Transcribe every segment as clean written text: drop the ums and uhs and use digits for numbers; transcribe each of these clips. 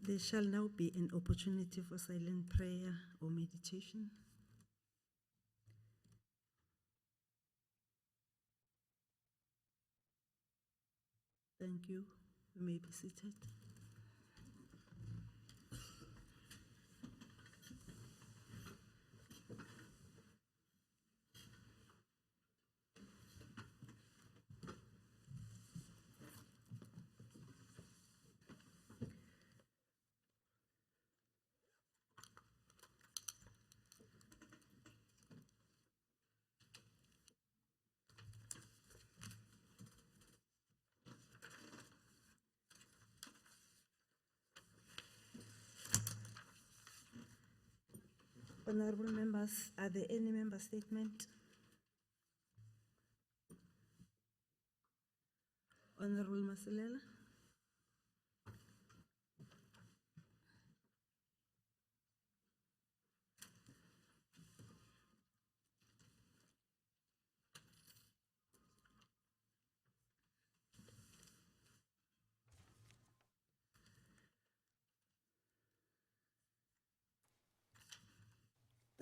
There shall now be an opportunity for silent prayer or meditation. Thank you. You may be seated. Honorable members, are there any member statements? Honorable Masilela?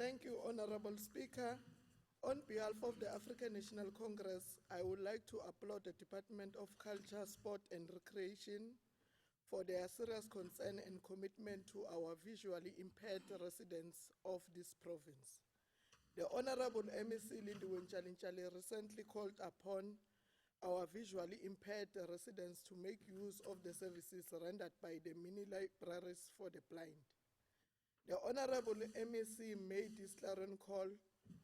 Thank you, Honorable Speaker. On behalf of the African National Congress, I would like to applaud the Department of Culture, Sport and Recreation for their serious concern and commitment to our visually impaired residents of this province. The Honorable MEC Lindiwe Nchalinchali recently called upon our visually impaired residents to make use of the services rendered by the mini libraries for the blind. The Honorable MEC made this clarion call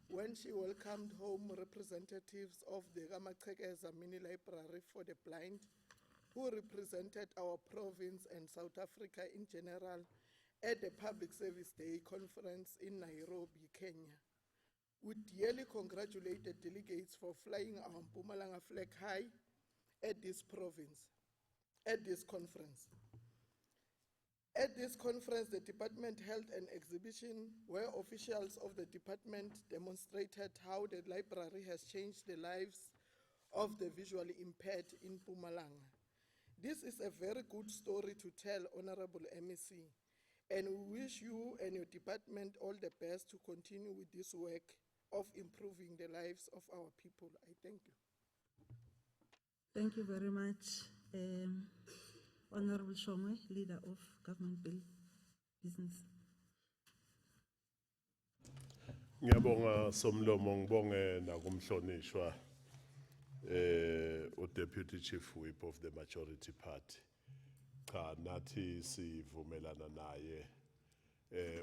when she welcomed home representatives of the Gamachekeza Mini Library for the Blind, who represented our province and South Africa in general at the Public Service Day conference in Nairobi, Kenya. We dearly congratulate the delegates for flying our Mpumalanga flag high at this conference. At this conference, the department held an exhibition where officials of the department demonstrated how the library has changed the lives of the visually impaired in Mpumalanga. This is a very good story to tell, Honorable MEC, and we wish you and your department all the best to continue with this work of improving the lives of our people. I thank you. Thank you very much. Honorable Shongwe, Leader of Government Bill Business. Ngiyabonga somlomo ngibonge nakumhlonishwa Deputy Chief Whip of the Majority Party. Cha nathi sivumelana naye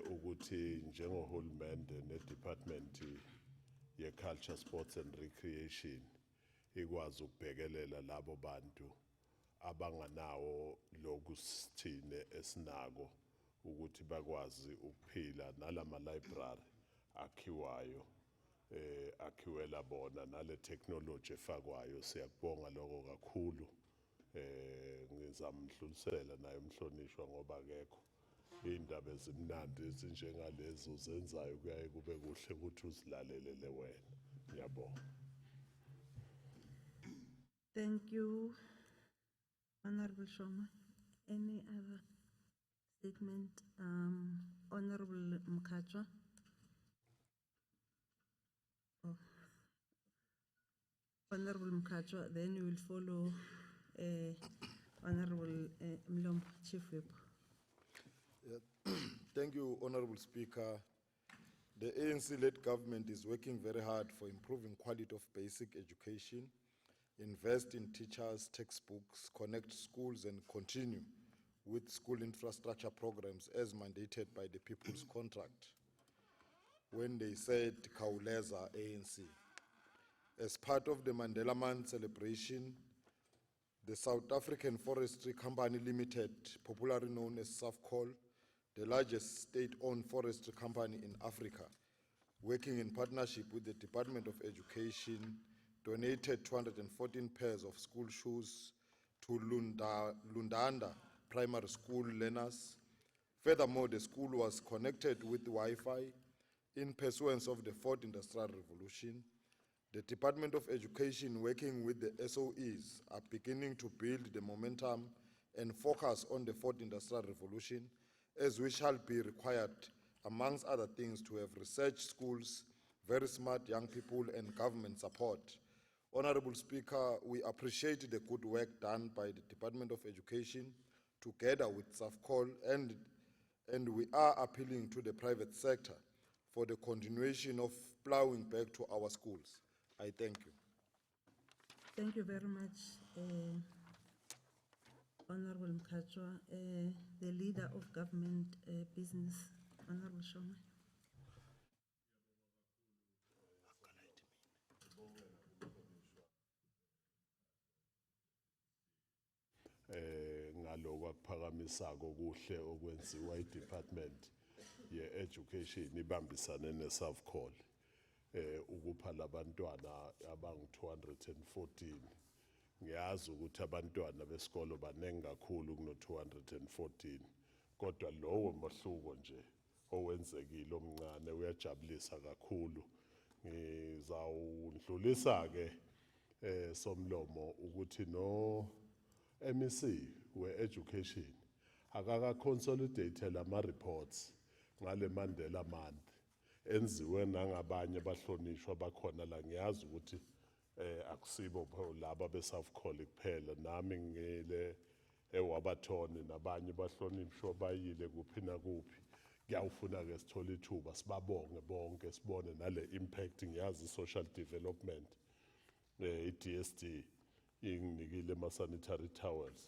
ukuthi njengohulumende nedepartment ye Culture, Sports and Recreation ikwazi ukubhekelela labo bantu abanganawo lokusithine esinako ukuthi bakwazi ukuphila nalama library akhiwayo akhiwela bona nale technology efakwayo. Siyakubonga lokho kakhulu. Ngizamhlulisela naye umhlonishwa ngoba akekho indaba ezimnandi ezinjengalezo zenzayo kuyaye kube kuhle ukuthi uzilalelele wena. Ngiyabonga. Thank you, Honorable Shoma. Any other statement? Honorable Mkhatshwa. Oh. Honorable Mkhatshwa, then you will follow Honorable Mlombo, Chief Whip. Thank you, Honorable Speaker. The ANC-led government is working very hard for improving quality of basic education, invest in teachers, textbooks, connect schools, and continue with school infrastructure programs as mandated by the People's Contract. When they said Kauleza ANC. As part of the Mandela Month celebration, the South African Forestry Company Limited, popularly known as SAFCOL, the largest state-owned forestry company in Africa, working in partnership with the Department of Education, donated 214 pairs of school shoes to Lundanda Primary School learners. Furthermore, the school was connected with Wi-Fi in pursuance of the 4th Industrial Revolution. The Department of Education, working with the SOEs, are beginning to build the momentum and focus on the fourth industrial revolution, as we shall be required, amongst other things, to have research schools, very smart young people, and government support. Honorable Speaker, we appreciate the good work done by the Department of Education together with SAFCOL, and we are appealing to the private sector for the continuation of plowing back to our schools. I thank you. Thank you very much, Honorable Mkhatshwa. The Leader of Government Business, Honorable Shoma. Ngalokho akuphakamisako kuhle okwenziwa iDepartment ye-Education ibambisane ne-SAFCOL ukupha labantwana abangu 214. Ngiyazi ukuthi abantwana besikolo banengi kakhulu kuno 214, kodwa lowo mahluko nje owenzekile omncane uyajabulisa kakhulu. Ngizawudlulisa ke somlomo ukuthi no MEC we-Education akaka consolidate lama reports ngale Mandela month enziwe nangabanye bahlonishwa bakhona la. Ngiyazi ukuthi akusibo laba beSAFCOL kuphela, nami ngile ewabathoni nabanye bahlonishwa bayile kuphi nakuphi. Kuyawufuna ke sithola ithuba sibabonge bonke, sibone nale impact. Ngiyazi social development i-DSD inginikile ama-sanitary towels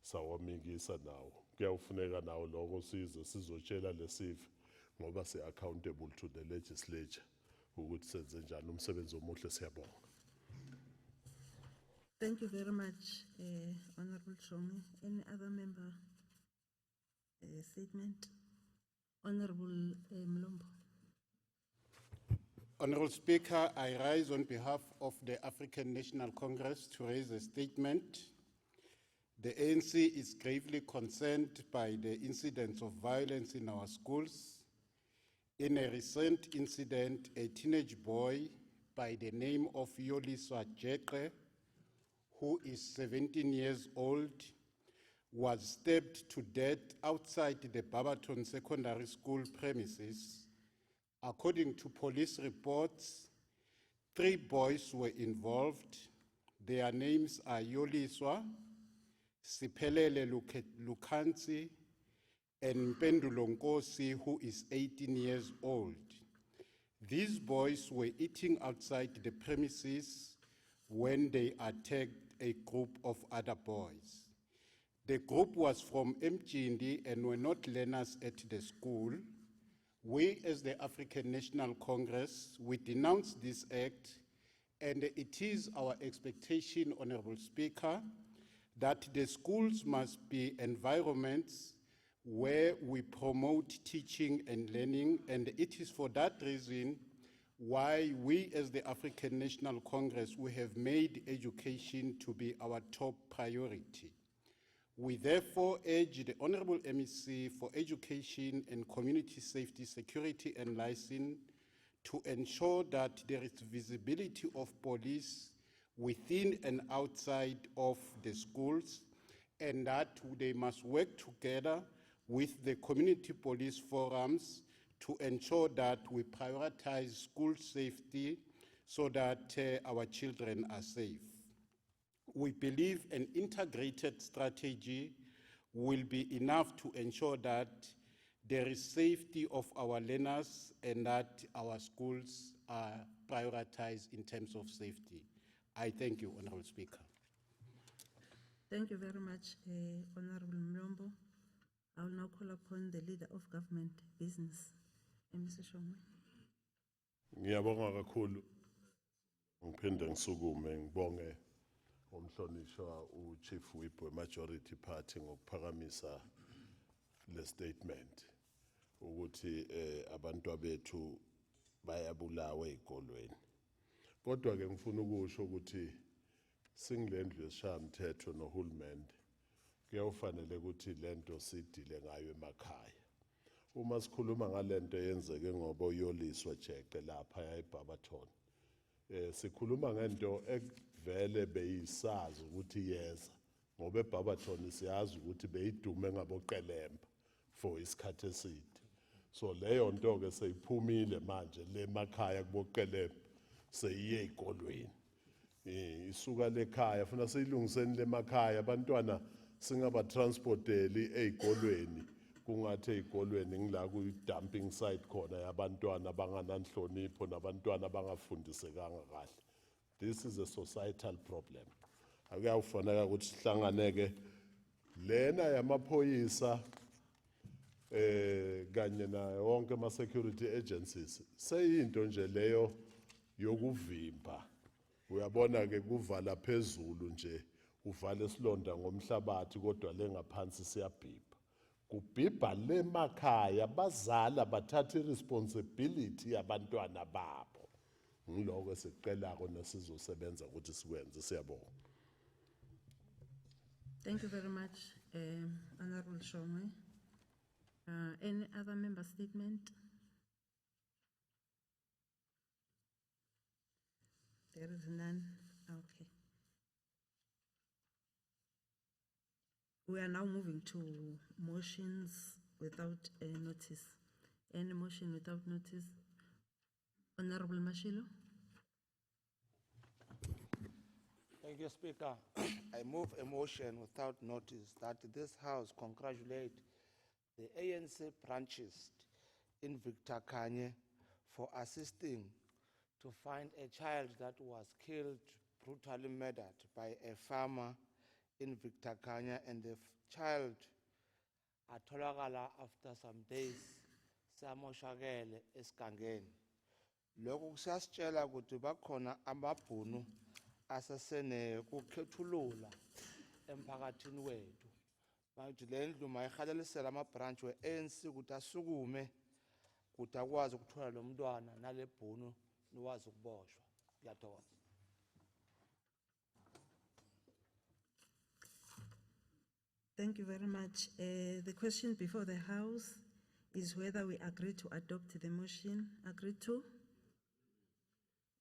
sawamikisa nawo. Kuyawufuneka nawo lokho size sizotshela lesive ngoba si-accountable to the legislature ukuthi senze njani umsebenzi omuhle. Siyabonga. Thank you very much, Honorable Shoma. Any other member statement? Honorable Mlombo. Honorable Speaker, I rise on behalf of the African National Congress to raise a statement. The ANC is gravely concerned by the incidents of violence in our schools. In a recent incident, a teenage boy by the name of Yoliswa Jeqe, who is 17 years old, was stabbed to death outside the Barberton Secondary School premises. According to police reports, 3 boys were involved. Their names are Yoliswa, Siphelele Lukansi, and Mpendulo Nkosi, who is 18 years old. These boys were eating outside the premises when they attacked a group of other boys. The group was from Mjindi and were not learners at the school. We, as the African National Congress, we denounce this act, and it is our expectation, Honorable Speaker, that the schools must be environments where we promote teaching and learning, and it is for that reason why we, as the African National Congress, we have made education to be our top priority. We therefore urge the Honorable MEC for Education and Community Safety, Security and Licensing to ensure that there is visibility of police within and outside of the schools, and that they must work together with the community police forums to ensure that we prioritize school safety so that our children are safe. We believe an integrated strategy will be enough to ensure that there is safety of our learners and that our schools are prioritized in terms of safety. I thank you, Honorable Speaker. Thank you very much, Honorable Mlombo. I will now call upon the Leader of Government Business, Mr. Shoma. Ngiyabonga kakhulu. Ngiphinde ngisukume ngibonge umhlonishwa uChief Whip we-Majority Party ngokuphakamisa le statement ukuthi abantu bethu bayabulawa ezikolweni. Kodwa ke ngifuna ukusho ukuthi singilendlu yesishayamthetho nohulumende kuyawufanele ukuthi lento sidile ngayo emakhaya. Uma sikhuluma ngalento yenzeke ngoba uyoliswa Jeqe lapha eBarberton, sikhuluma ngento ekuvele beyisazi ukuthi yeza ngoba eBarberton siyazi ukuthi beyidume ngaboqelemba for isikhathi eside. So leyo nto ke seyiphumile manje le makhaya kuboqelemba seyiye ezikolweni. Isuka lekhaya funa siyilungiseni le makhaya abantwana singaba transporteli ezikolweni kungathi ezikolweni ngila ku dumping site khona yabantwana abangananhlonipho nabantwana abangafundisekanga kahle. This is a societal problem. Akuyafanele ukuthi sihlanganeke lena yamaphoyisa kanye na wonke ama security agencies seyinto nje leyo yokuvimba. Uyabona ke kuvala phezulu nje uvala isilonda ngomhlabathi kodwa lengaphansi siyabhibha. Kubhibha le makhaya bazala bathatha responsibility yabantwana babo. Ngiloko esicela nesizosebenza ukuthi sikwenze. Siyabonga. Thank you very much, Honorable Shongwe. Any other member statement? There is none. Okay. We are now moving to motions without a notice. Any motion without notice? Honorable Mashilo? Thank you, Speaker. I move a motion without notice that this House congratulate the ANC branches in Victor Kanye for assisting to find a child that was killed, brutally murdered by a farmer in Victor Kanye, and the child atholakala after some days samoshakele esigangeni. Lokho kusasitshela ukuthi bakhona amabhunu asasene kukhethulula emphakathini wethu. Manje le ndlu mayihalalisela ama-branch we-ANC ukuthi asukume ukuthi akwazi ukuthola lo mntwana nale bhunu niwazi ukuboshwa. Ngiyathokoza. Thank you very much. The question before the House is whether we agree to adopt the motion. Agreed to?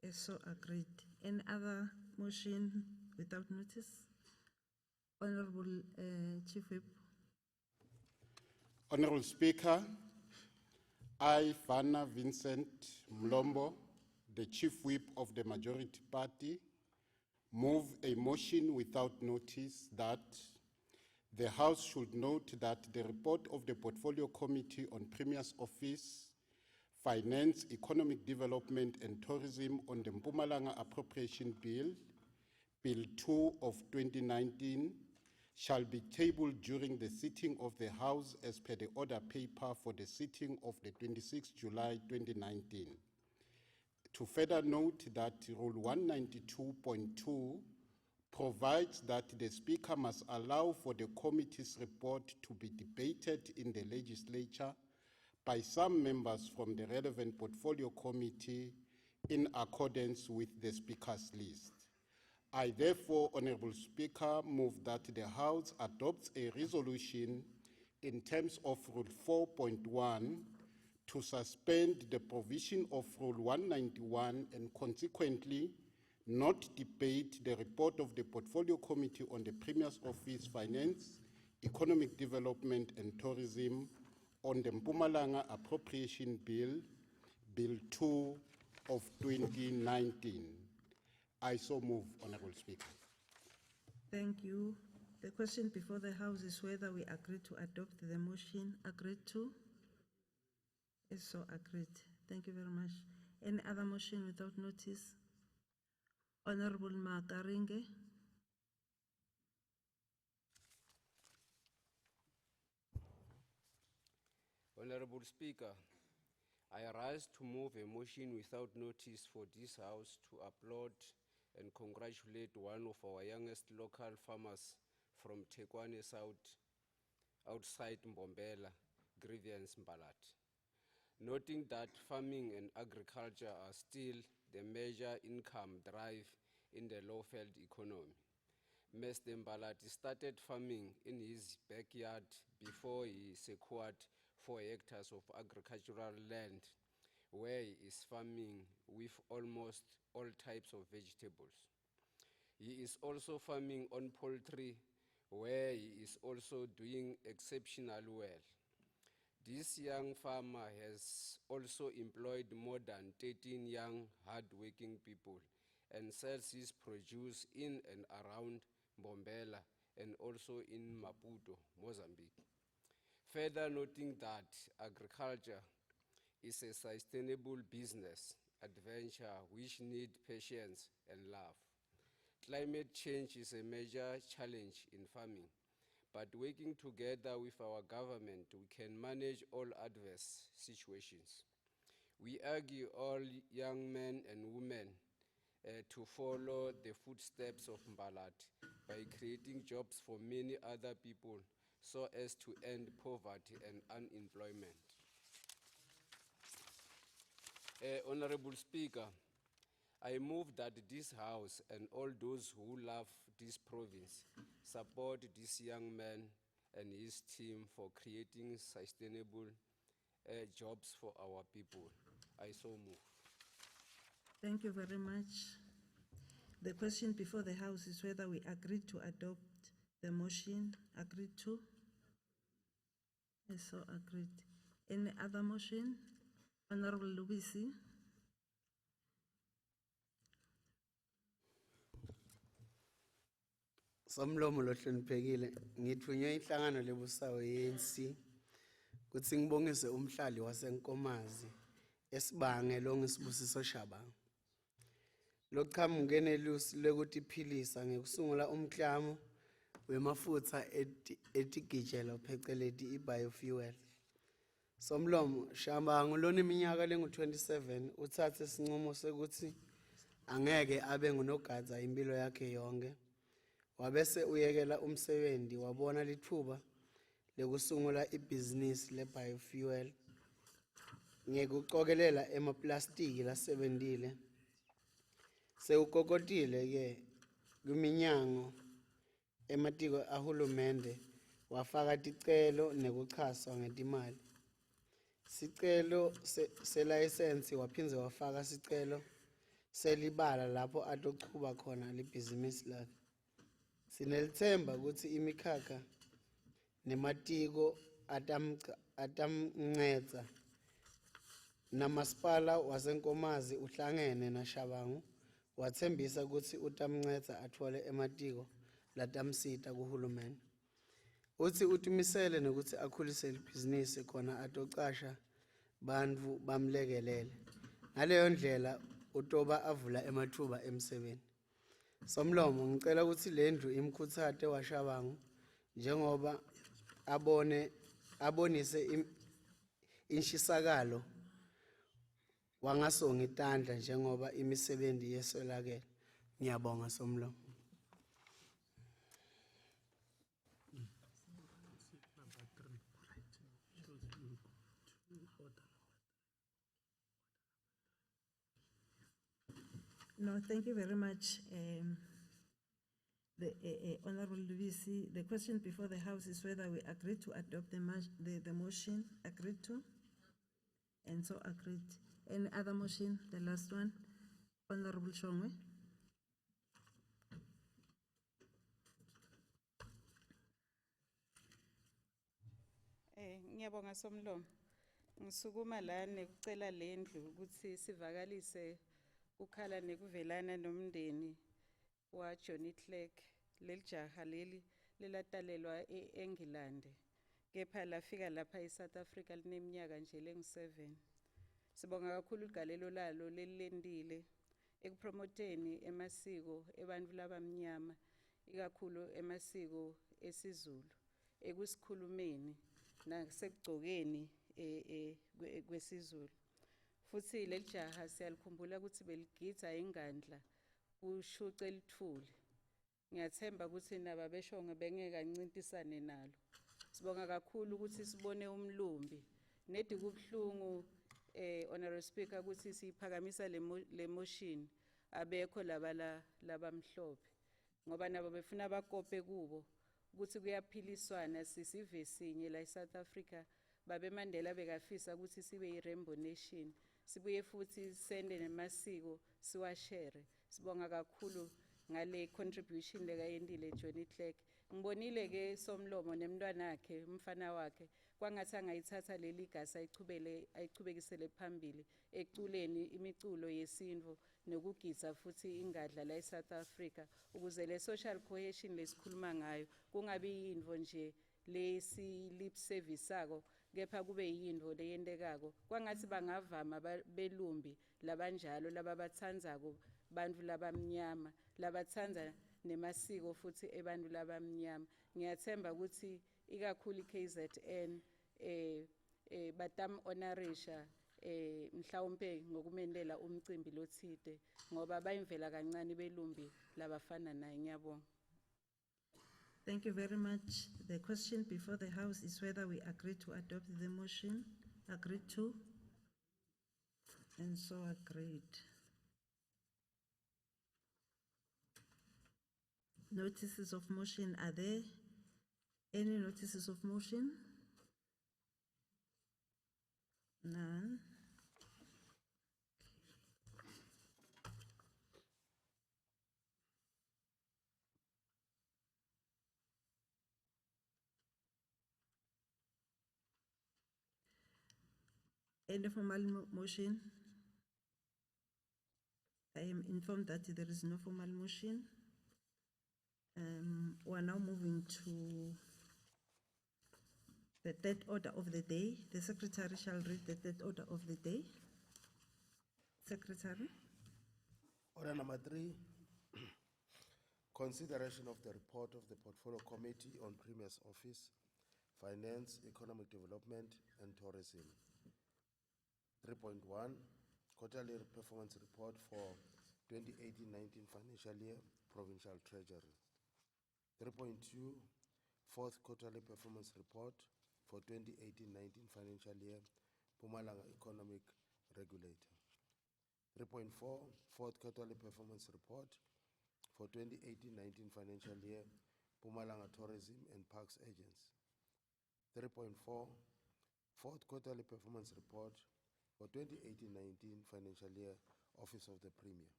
Yes, so agreed. Any other motion without notice? Honorable Chief Whip. Honorable Speaker, I, Fana Vincent Mlombo, the Chief Whip of the Majority Party, move a motion without notice that the House should note that the report of the Portfolio Committee on Premier's Office, Finance, Economic Development and Tourism on the Mpumalanga Appropriation Bill, Bill 2 of 2019, shall be tabled during the sitting of the House as per the order paper for the sitting of the 26th July 2019. To further note that Rule 192.2 provides that the Speaker must allow for the committee's report to be debated in the legislature by some members from the relevant portfolio committee in accordance with the Speaker's list. I therefore, Honorable Speaker, move that the House adopts a resolution in terms of Rule 4.1 to suspend the provision of Rule 191 and consequently not debate the report of the Portfolio Committee on the Premier's Office, Finance, Economic Development and Tourism on the Mpumalanga Appropriation Bill, Bill 2 of 2019. I so move, Honorable Speaker. Thank you. The question before the House is whether we agree to adopt the motion. Agreed to? Yes, so agreed. Thank you very much. Any other motion without notice? Honorable Makaringe. Honorable Speaker, I rise to move a motion without notice for this House to applaud and congratulate one of our youngest local farmers from Tekwane South, outside Mbombela, Grievance Mbalat. Noting that farming and agriculture are still the major income drive in the low-fed economy. Mr. Mbalat started farming in his backyard before he secured 4 hectares of agricultural land, where he is farming with almost all types of vegetables. He is also farming on poultry, where he is also doing exceptionally well. This young farmer has also employed more than 13 young, hard-working people and sells his produce in and around Mbombela and also in Maputo, Mozambique. Further noting that agriculture is a sustainable business adventure which needs patience and love. Climate change is a major challenge in farming, but working together with our government, we can manage all adverse situations. We urge all young men and women to follow the footsteps of Mbalat by creating jobs for many other people so as to end poverty and unemployment. Honorable Speaker, I move that this House and all those who love this province support this young man and his team for creating sustainable jobs for our people. I so move. Thank you very much. The question before the House is whether we agree to adopt the motion. Agreed to? Yes, so agreed. Any other motion? Honorable Lubisi. Somlomo lo hloniphekile ngithunywe inhlangano lebusayo ANC kuthi ngibongise umhlali waseNkomazi esibange lo ngisibusiso Shabanga. Loqhamuke nelusi lekuthi philisa ngekusungula umklamo wemafutha etigijelo phecelezi i-biofuel. Somlomo Shabanga lona iminyaka lengu-27 uthathe isinqumo sekuthi angeke abe ngunogadza impilo yakhe yonke. Wabese uyekela umsebenzi wabona lithuba lekusungula ibhizinisi le-biofuel ngekuqokelela emaplastiki lasebentile. Sewukokotile ke kuminyango ematiko ahulumende wafaka ticelo nekuchaswa ngetimali. Sicelo selayisensi waphindze wafaka sicelo selibala lapho atochuba khona libhizinisi lakhe. Sinelithemba ukuthi imikhakha nematiko atamncedza. Namasipala waseNkomazi uhlangene naShabangu wathembisa ukuthi utamncedza athole ematiko latamsita kuhulumende. Uthi utimisele nokuthi akhulise ibhizinisi khona atocasha bantfu bamlekelele. Ngaleyo ndlela utoba avula emathuba emsebenzi. Somlomo ngicela ukuthi lendlu imkhutsate waShabangu njengoba abonise inshisakalo wangasonga itandla njengoba imisebenzi yesolakele. Ngiyabonga Somlomo. No, thank you very much. Honorable Lubisi, the question before the House is whether we agree to adopt the motion. Agreed to? And so agreed. Any other motion? The last one? Honorable Shongwe. Ngiyabonga Somlomo. Ngisukuma la nekucela lendlu ukuthi sivakalise ukhala nekuvelana nomndeni wa Johnny Clegg. Lelijaha leli lelatalelwa eNgilandi. Kepha lafika lapha eSouth Africa lineminyaka nje lengu-7. Sibonga kakhulu igalelo lalo lelendile ekupromoteni emasiko ebantfu labamnyama, ikakhulu emasiko esiZulu, ekusikhulumeni nasekugcokeni kwesiZulu. Futhi lelijaha siyalikhumbula ukuthi beligidza ingandla kushuce lithuli. Ngiyathemba ukuthi nababeshonge bengeke ncintisane nalo. Sibonga kakhulu ukuthi sibone umlumbi. Nedi kubuhlungu Honorable Speaker ukuthi siphakamisa le motion abekho labamhlophe ngoba nabo befuna bakope kubo ukuthi kuyaphiliswana sisive sinye la eSouth Africa. Babe Mandela bekafisa ukuthi sibe i-Rainbow Nation, sibuye futhi sende nemasiko siwashere. Sibonga kakhulu ngale contribution lekayendile Johnny Clegg Ngibonile ke Somlomo nemntwana wakhe umfana wakhe kwangathi angayithatha leli gasi ayichubekisele phambili eculeni imiculo yesintu nokugidza futhi ingadla la eSouth Africa ukuze le social cohesion lesikhuluma ngayo kungabi yinto nje lesi lip service sako kepha kube yinto leyendekako kwangathi bangavama belumbi labanjalo lababatsandzako bantu labamnyama labatsandza nemasiko futhi ebantu labamnyama ngiyathemba ukuthi ikakhulu KZN batam honorisha mhlawumbe ngokumenela umcimbi lothide ngoba bayimvela kancane belumbi labafana naye ngiyabonga. Thank you very much. The question before the House is whether we agree to adopt the motion. Agreed to? And so agreed. Notices of motion, are there any notices of motion? None. Any formal motion? I am informed that there is no formal motion. We are now moving to the third order of the day. The Secretary shall read the third order of the day. Secretary. Order number 3, consideration of the report of the Portfolio Committee on Premier's Office, Finance, Economic Development and Tourism. 3.1, quarterly performance report for 2018-19 financial year, Provincial Treasury. 3.2, fourth quarterly performance report for 2018-19 financial year, Mpumalanga Economic Regulator. 3.4, fourth quarterly performance report for 2018-19 financial year, Mpumalanga Tourism and Parks Agents. 3.4, fourth quarterly performance report for 2018-19 financial year, Office of the Premier.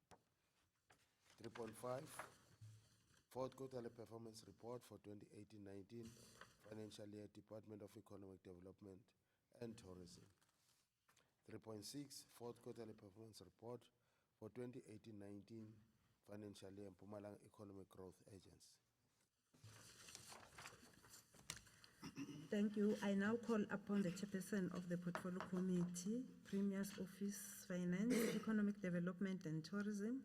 3.5, fourth quarterly performance report for 2018-19 financial year, Department of Economic Development and Tourism. 3.6, fourth quarterly performance report for 2018-19 financial year, Mpumalanga Economic Growth Agency. Thank you. I now call upon the chairperson of the Portfolio Committee, Premier's Office, Finance, Economic Development and Tourism,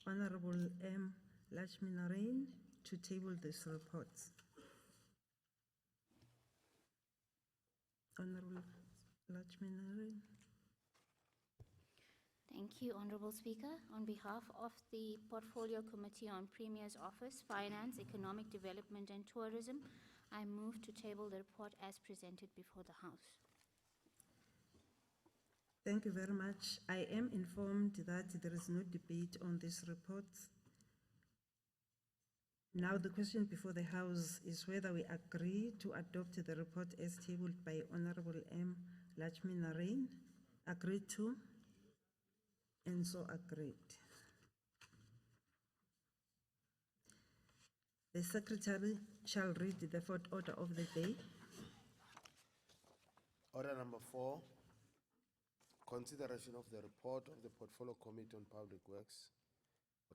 Honorable M. Lachminarain, to table this report. Honorable Lachminarain. Thank you, Honorable Speaker. On behalf of the Portfolio Committee on Premier's Office, Finance, Economic Development and Tourism, I move to table the report as presented before the House. Thank you very much. I am informed that there is no debate on this report. Now the question before the House is whether we agree to adopt the report as tabled by Honorable M. Lachminarain. Agreed to? And so agreed. The Secretary shall read the fourth order of the day. Order number 4, consideration of the report of the Portfolio Committee on Public Works,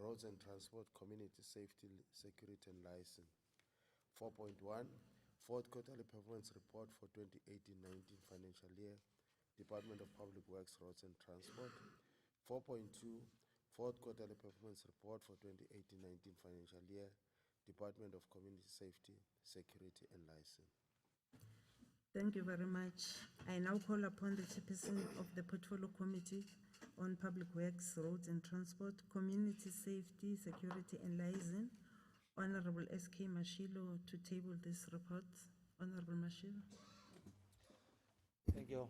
Roads and Transport, Community Safety, Security and License. 4.1, fourth quarterly performance report for 2018-19 financial year, Department of Public Works, Roads and Transport. 4.2, fourth quarterly performance report for 2018-19 financial year, Department of Community Safety, Security and License. Thank you very much. I now call upon the chairperson of the Portfolio Committee on Public Works, Roads and Transport, Community Safety, Security and Liaison, Honorable S.K. Mashilo, to table this report. Honorable Mashilo. Thank you,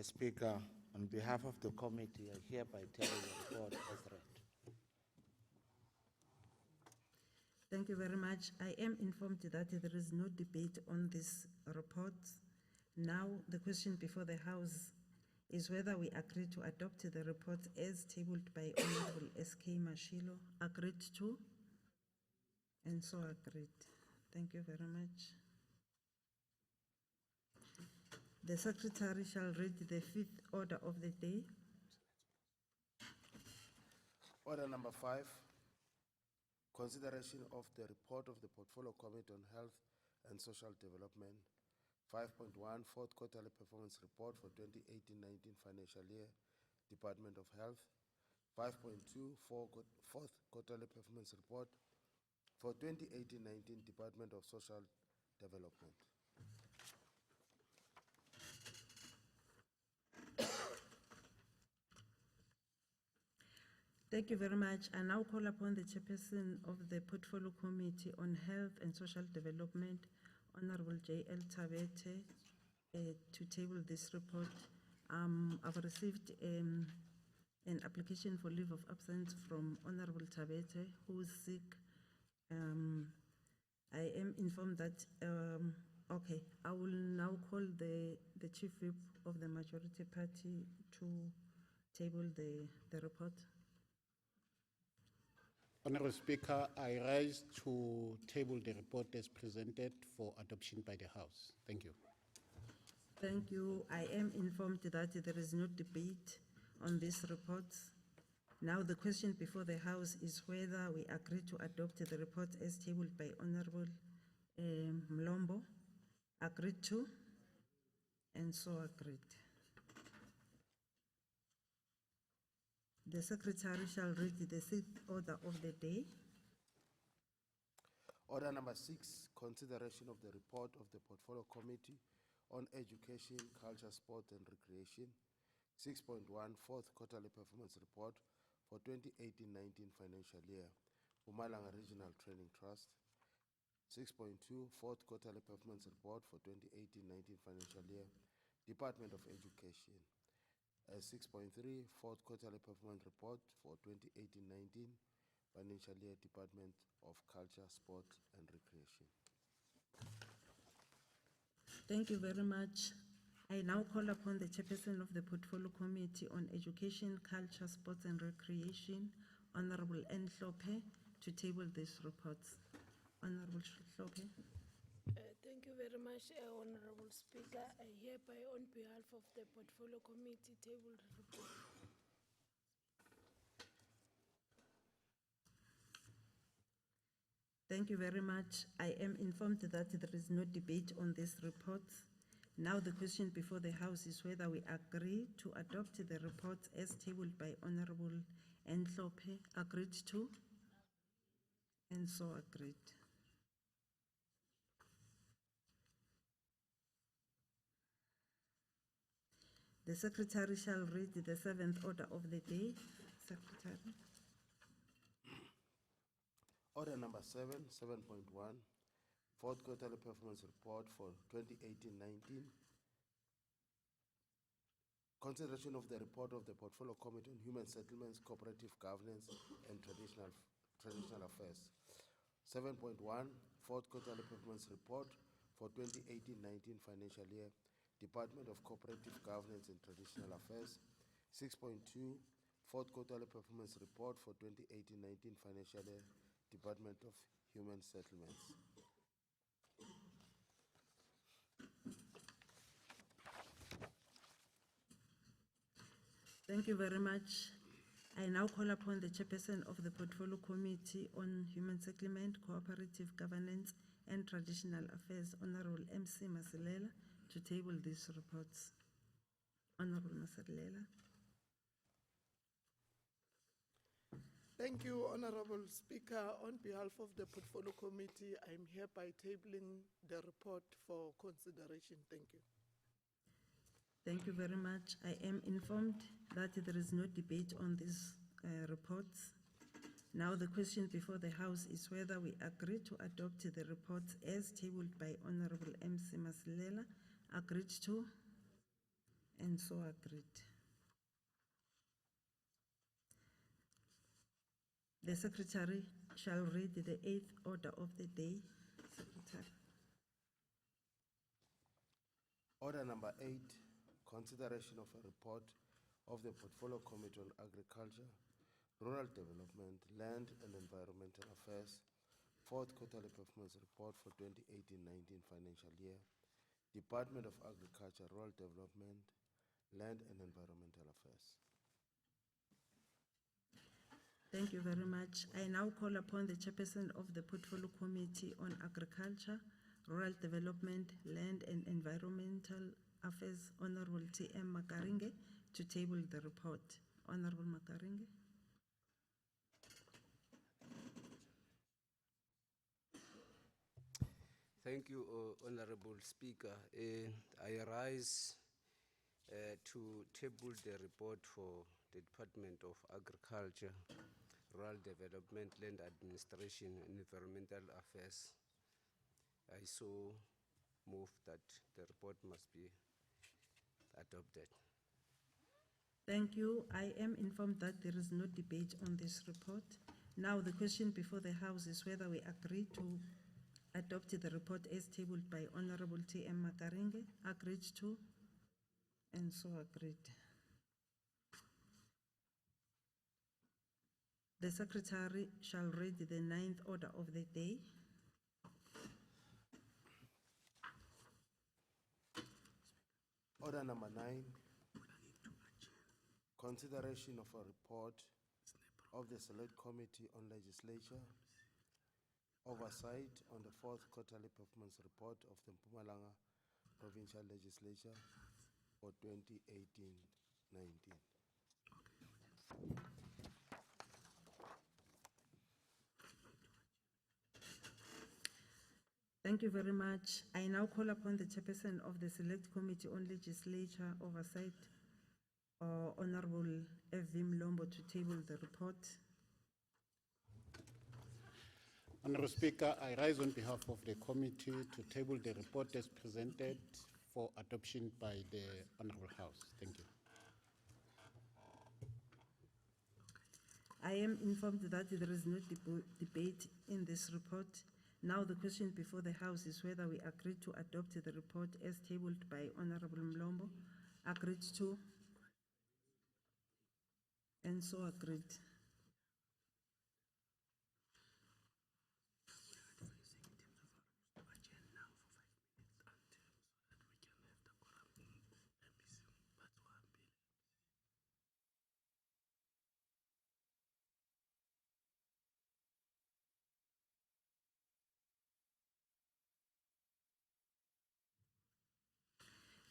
Speaker. On behalf of the committee, I hereby table the report as read. Thank you very much. I am informed that there is no debate on this report. Now, the question before the House is whether we agree to adopt the report as tabled by Honorable S.K. Mashilo. Agreed to? And so agreed. Thank you very much. The secretary shall read the fifth order of the day. Order number 5, consideration of the report of the Portfolio Committee on Health and Social Development. 5.1, fourth quarterly performance report for 2018-19 financial year, Department of Health. 5.2, fourth quarterly performance report for 2018-19 Department of Social Development. Thank you very much. I now call upon the chairperson of the Portfolio Committee on Health and Social Development, Honorable J.L. Tabete, to table this report. I've received an application for leave of absence from Honorable Tabete, who is sick. I am informed that, okay, I will now call the Chief Whip of the Majority Party to table the report. Honorable Speaker, I rise to table the report as presented for adoption by the House. Thank you. Thank you. I am informed that there is no debate on this report. Now the question before the House is whether we agree to adopt the report as tabled by Honorable Mlombo. Agreed to? And so agreed. The Secretary shall read the sixth order of the day. Order number 6, consideration of the report of the Portfolio Committee on Education, Culture, Sport and Recreation. 6.1, fourth quarterly performance report for 2018-19 financial year, Mpumalanga Regional Training Trust. 6.2, fourth quarterly performance report for 2018-19 financial year, Department of Education. 6.3, fourth quarterly performance report for 2018-19 financial year, Department of Culture, Sport and Recreation. Thank you very much. I now call upon the chairperson of the Portfolio Committee on Education, Culture, Sports and Recreation, Honorable Nhlope, to table these reports. Honorable Nhlope. Thank you very much, Honorable Speaker. I hereby, on behalf of the Portfolio Committee, table the report. Thank you very much. I am informed that there is no debate on this report. Now the question before the House is whether we agree to adopt the report as tabled by Honorable Nhlope. Agreed to? And so agreed. The Secretary shall read the seventh order of the day. Secretary. Order number 7, 7.1, fourth quarterly performance report for 2018-19. Consideration of the report of the Portfolio Committee on Human Settlements, Cooperative Governance and Traditional Affairs. 7.1, fourth quarterly performance report for 2018-19 financial year, Department of Cooperative Governance and Traditional Affairs. 6.2, fourth quarterly performance report for 2018-19 financial year, Department of Human Settlements. Thank you very much. I now call upon the chairperson of the Portfolio Committee on Human Settlement, Cooperative Governance and Traditional Affairs, Honorable MC Masilela, to table these reports. Honorable Masilela. Thank you, Honorable Speaker. On behalf of the Portfolio Committee, I am hereby tabling the report for consideration. Thank you. Thank you very much. I am informed that there is no debate on these reports. Now the question before the House is whether we agree to adopt the reports as tabled by Honorable MC Masilela. Agreed to? And so agreed. The Secretary shall read the eighth order of the day. Secretary. Order number 8, consideration of a report of the Portfolio Committee on Agriculture, Rural Development, Land and Environmental Affairs. fourth quarterly performance report for 2018-19 financial year, Department of Agriculture, Rural Development, Land and Environmental Affairs. Thank you very much. I now call upon the chairperson of the Portfolio Committee on Agriculture, Rural Development, Land and Environmental Affairs, Honorable T.M. Makaringe, to table the report. Honorable Makaringe. Thank you, Honorable Speaker. I rise to table the report for the Department of Agriculture, Rural Development, Land Administration and Environmental Affairs. I so move that the report must be adopted. Thank you. I am informed that there is no debate on this report. Now the question before the House is whether we agree to adopt the report as tabled by Honorable T.M. Makaringe. Agreed to, and so agreed. The Secretary shall read the 9th order of the day. Order number 9, consideration of a report of the Select Committee on Legislature, oversight on the fourth quarterly performance report of the Mpumalanga Provincial Legislature for 2018-19. Thank you very much. I now call upon the chairperson of the Select Committee on Legislature Oversight, Honorable F.V. Mlombo, to table the report. Honorable Speaker, I rise on behalf of the committee to table the report as presented for adoption by the Honorable House. Thank you. I am informed that there is no debate in this report. Now the question before the House is whether we agree to adopt the report as tabled by Honorable Mlombo. Agreed to, and so agreed.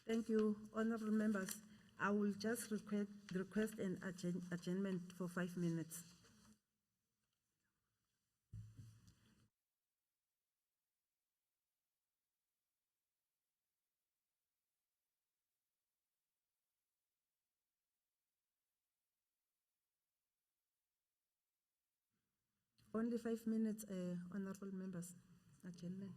Thank you, honorable members. I will just request an adjournment for 5 minutes. Only 5 minutes, honorable members. Adjournment.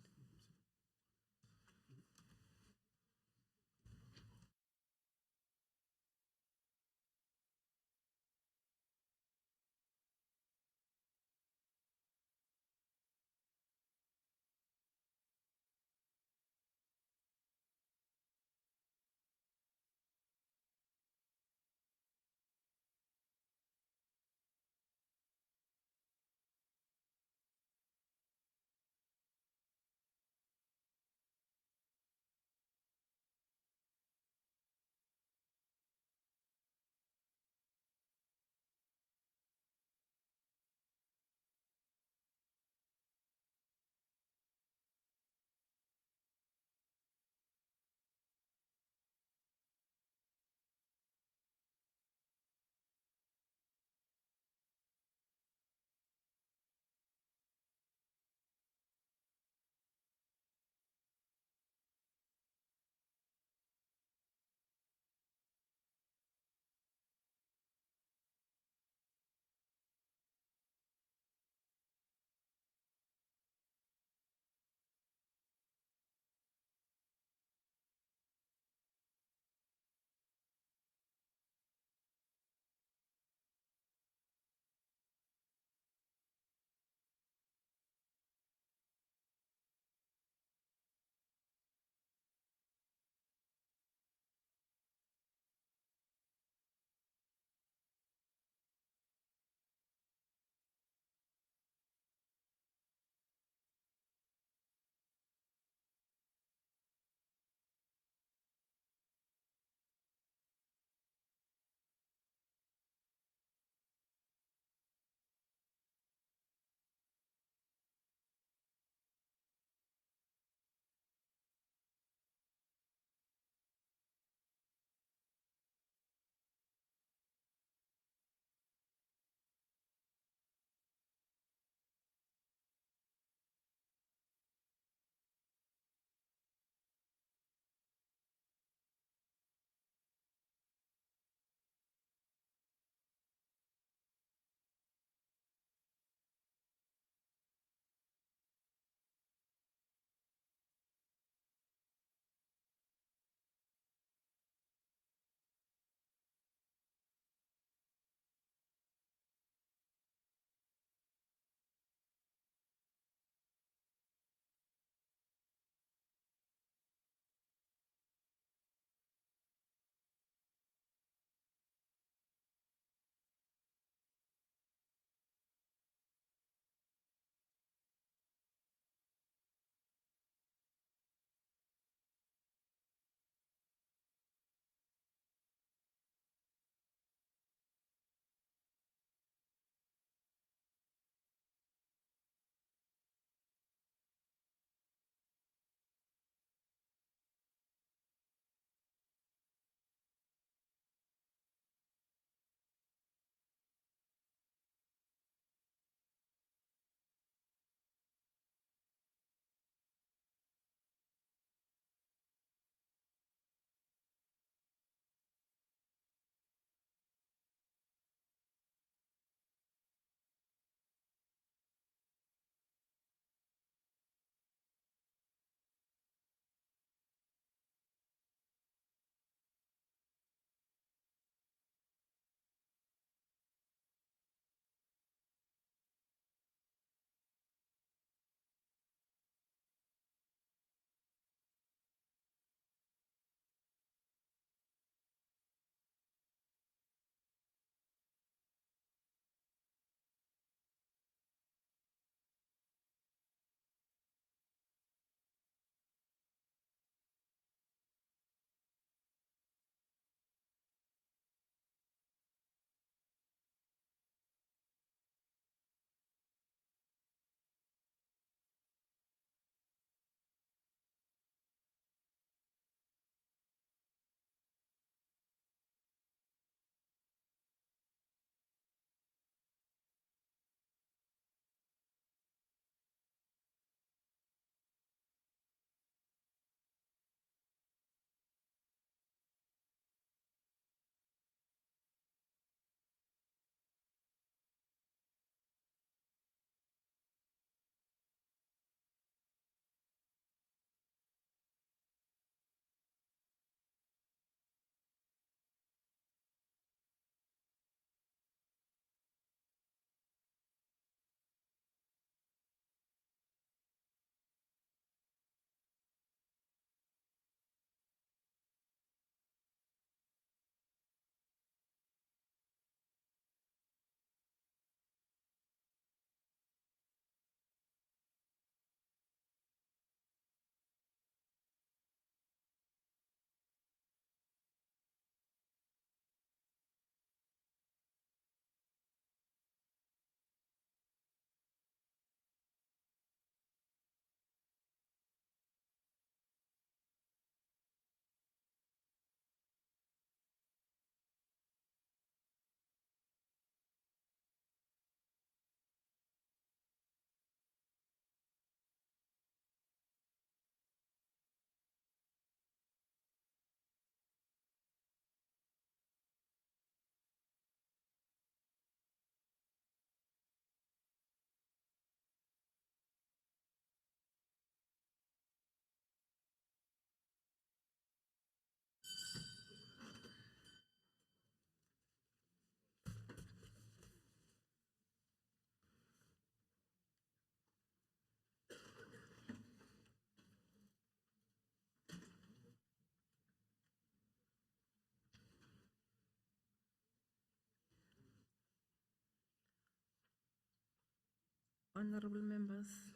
Honorable members,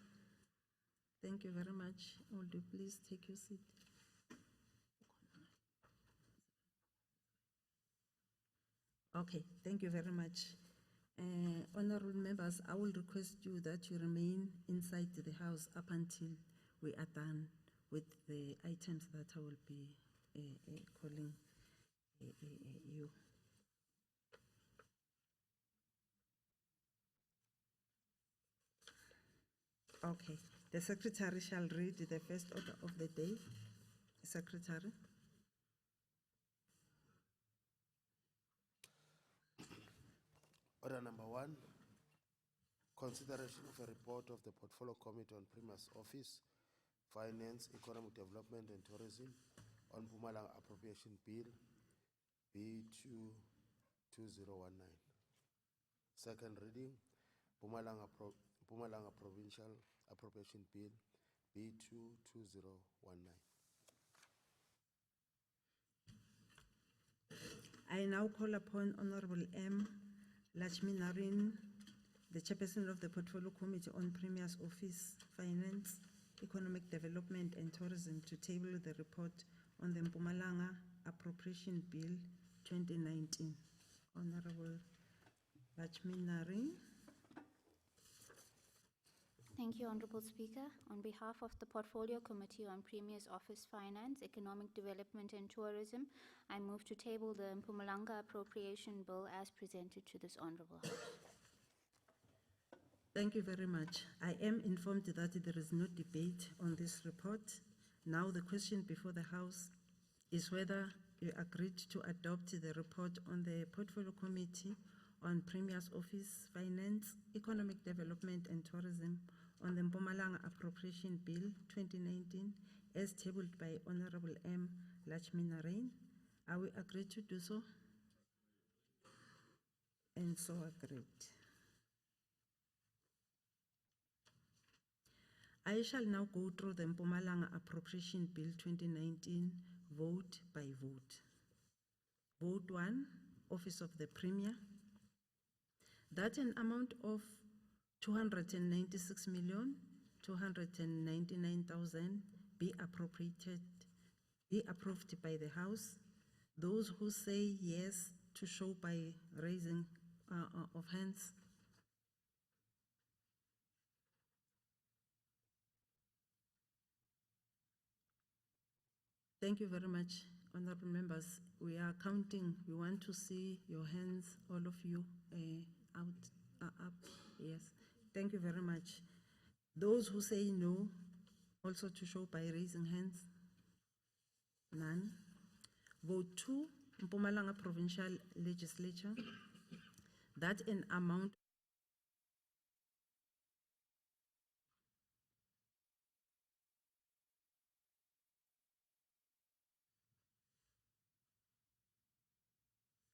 thank you very much. Would you please take your seat? Okay, thank you very much. Honorable members, I will request you that you remain inside the house up until we are done with the items that I will be calling you. Okay, the secretary shall read the first order of the day. Secretary. Order number 1, consideration of a report of the Portfolio Committee on Premier's Office, Finance, Economic Development and Tourism on Mpumalanga Appropriation Bill B2 2019. Second reading, Mpumalanga Provincial Appropriation Bill B2 2019. I now call upon Honorable M. Lakshmi Naren, the Chairperson of the Portfolio Committee on Premier's Office, Finance, Economic Development and Tourism to table the report on the Mpumalanga Appropriation Bill 2019. Honorable Lakshmi Naren. Thank you, Honorable Speaker. On behalf of the Portfolio Committee on Premier's Office, Finance, Economic Development and Tourism, I move to table the Mpumalanga Appropriation Bill as presented to this Honorable House. Thank you very much. I am informed that there is no debate on this report. Now the question before the House is whether you agreed to adopt the report on the Portfolio Committee on Premier's Office, Finance, Economic Development and Tourism on the Mpumalanga Appropriation Bill 2019 as tabled by Honorable M. Lakshmi Naren. Are we agreed to do so? And so agreed. I shall now go through the Mpumalanga Appropriation Bill 2019 vote by vote. Vote 1, Office of the Premier, that an amount of 296,299,000 be approved by the House. Those who say yes to show by raising of hands. Thank you very much, honorable members. We are counting. We want to see your hands, all of you, up. Yes. Thank you very much. Those who say no, also to show by raising hands. None. Vote 2, Mpumalanga Provincial Legislature, that an amount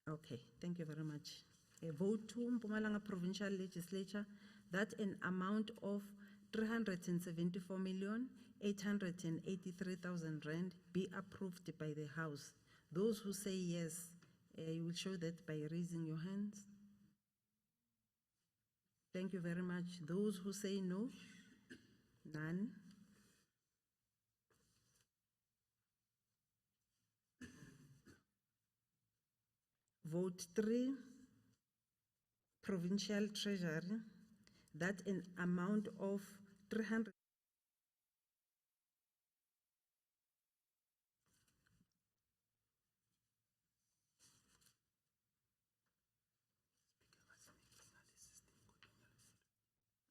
Okay, thank you very much. A vote to Mpumalanga Provincial Legislature that an amount of 374,883,000 rand be approved by the House. Those who say yes, you will show that by raising your hands. Thank you very much. Those who say no, none. Vote 3, Provincial Treasury, that an amount of 300.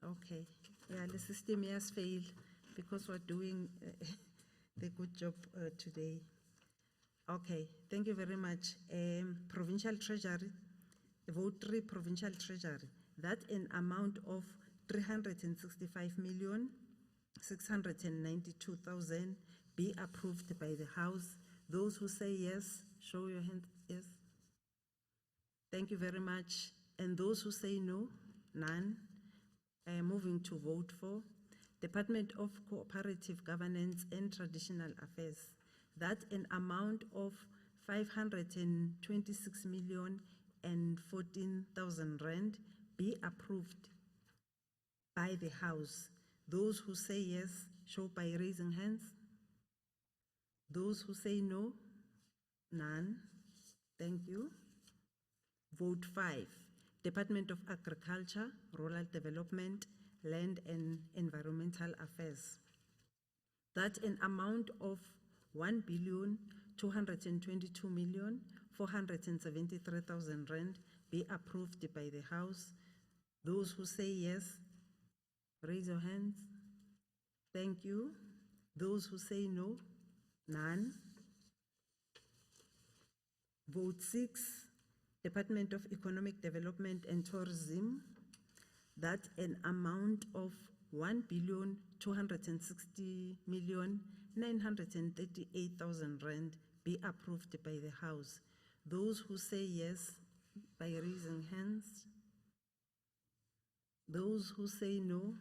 Okay, yeah, the system has failed because we're doing the good job today. Okay, thank you very much. Provincial Treasury, vote 3, Provincial Treasury, that an amount of 365,692,000 be approved by the House. Those who say yes, show your hand. Yes. Thank you very much. And those who say no, none. Moving to vote 4, Department of Cooperative Governance and Traditional Affairs, that an amount of 526,014,000 rand be approved by the House. Those who say yes, show by raising hands. Those who say no, none. Thank you. Vote 5, Department of Agriculture, Rural Development, Land and Environmental Affairs, that an amount of 1,222,473,000 rand be approved by the House. Those who say yes, raise your hands. Thank you. Those who say no, none. Vote 6, Department of Economic Development and Tourism, that an amount of 1,260,938,000 rand be approved by the House. Those who say yes, by raising hands. Those who say no,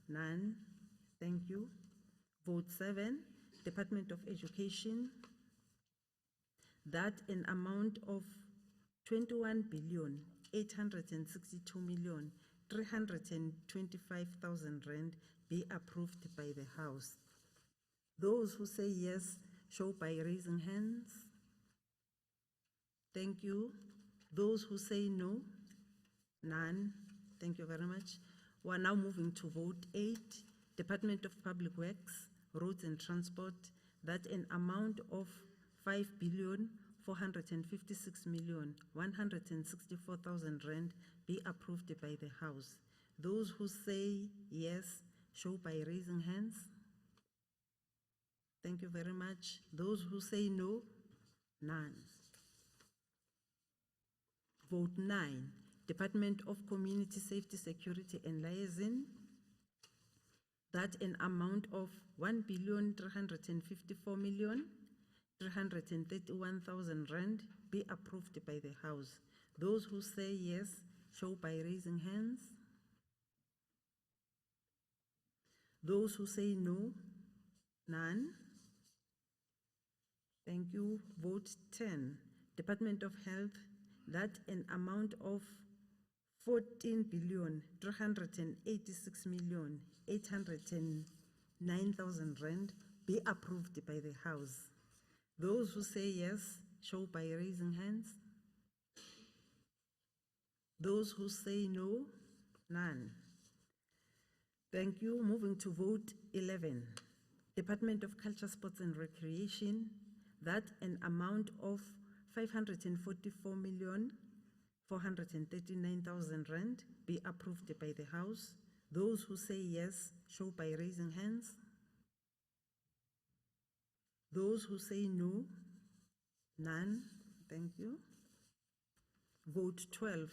none. Thank you. Vote 7, Department of Education, that an amount of 21,862,325,000 rand be approved by the House. Those who say yes, show by raising hands. Thank you. Those who say no, none. Thank you very much. We are now moving to vote 8, Department of Public Works, Roads and Transport, that an amount of 5,456,164,000 rand be approved by the House. Those who say yes, show by raising hands. Thank you very much. Those who say no, none. Vote 9, Department of Community Safety, Security and Liaison, that an amount of 1,354,331,000 rand be approved by the House. Those who say yes, show by raising hands. Those who say no, none. Thank you. Vote 10, Department of Health, that an amount of 14,386,809,000 rand be approved by the House. Those who say yes, show by raising hands. Those who say no, none. Thank you. Moving to vote 11, Department of Culture, Sports and Recreation, that an amount of 544,439,000 rand be approved by the House. Those who say yes, show by raising hands. Those who say no, none. Thank you. Vote 12,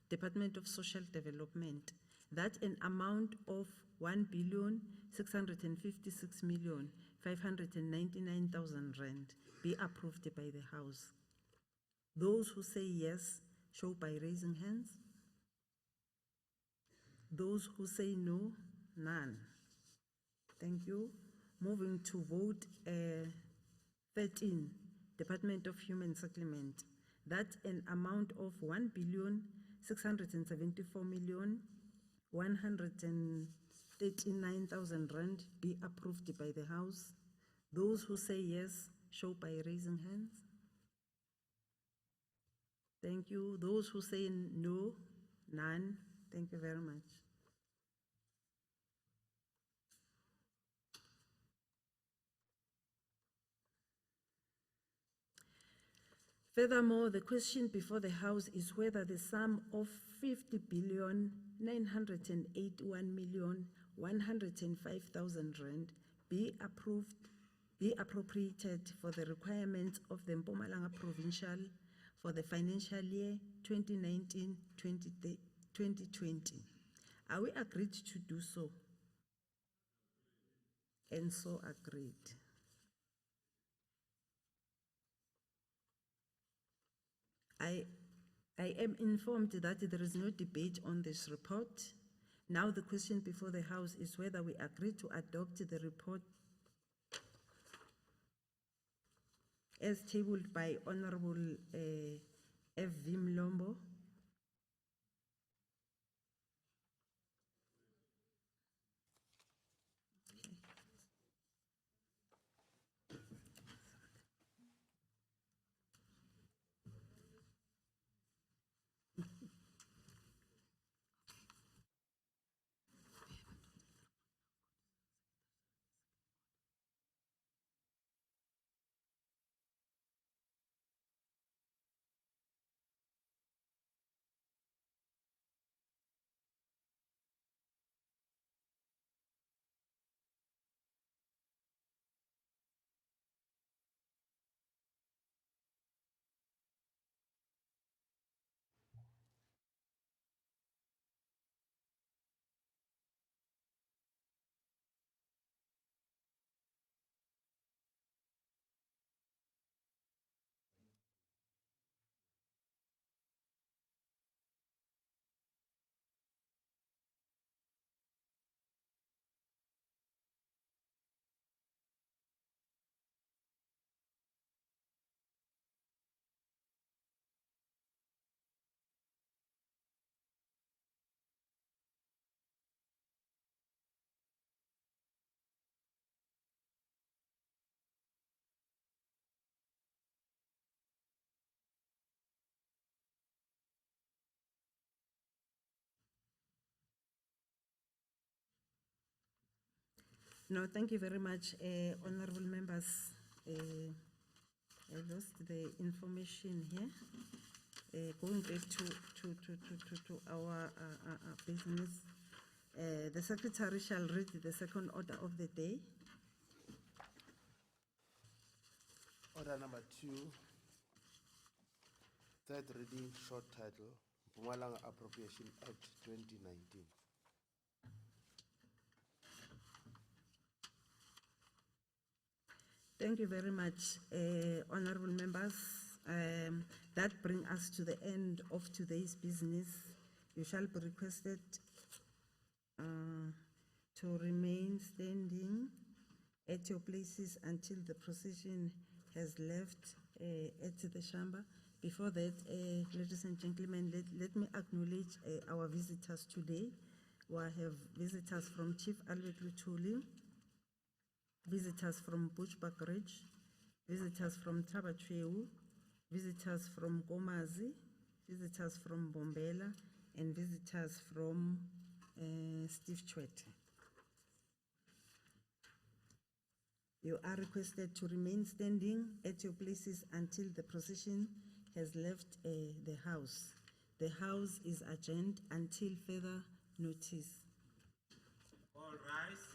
Department of Social Development, that an amount of 1,656,599,000 rand be approved by the House. Those who say yes, show by raising hands. Those who say no, none. Thank you. Moving to vote 13, Department of Human Settlement, that an amount of 1,674,139,000 rand be approved by the House. Those who say yes, show by raising hands. Thank you. Those who say no, none. Thank you very much. Furthermore, the question before the House is whether the sum of 50,981,105,000 rand be appropriated for the requirements of the Mpumalanga Provincial for the financial year 2019-2020. Are we agreed to do so? And so agreed. I am informed that there is no debate on this report. Now the question before the House is whether we agree to adopt the report as tabled by Honorable F.V. Mlombo. No, thank you very much, honorable members. I lost the information here. Going back to our business, the secretary shall read the second order of the day. Order number 2, third reading, short title, Mpumalanga Appropriation Act 2019. Thank you very much, honorable members. That brings us to the end of today's business. You shall be requested to remain standing at your places until the procession has left at the chamber. Before that, ladies and gentlemen, let me acknowledge our visitors today. We have visitors from Chief Albert Luthuli, visitors from Bushbuck Ridge, visitors from Tabatweu, visitors from Gomazi, visitors from Bombela, and visitors from Steve Chwete. You are requested to remain standing at your places until the procession has left the house. The house is adjourned until further notice. All rise.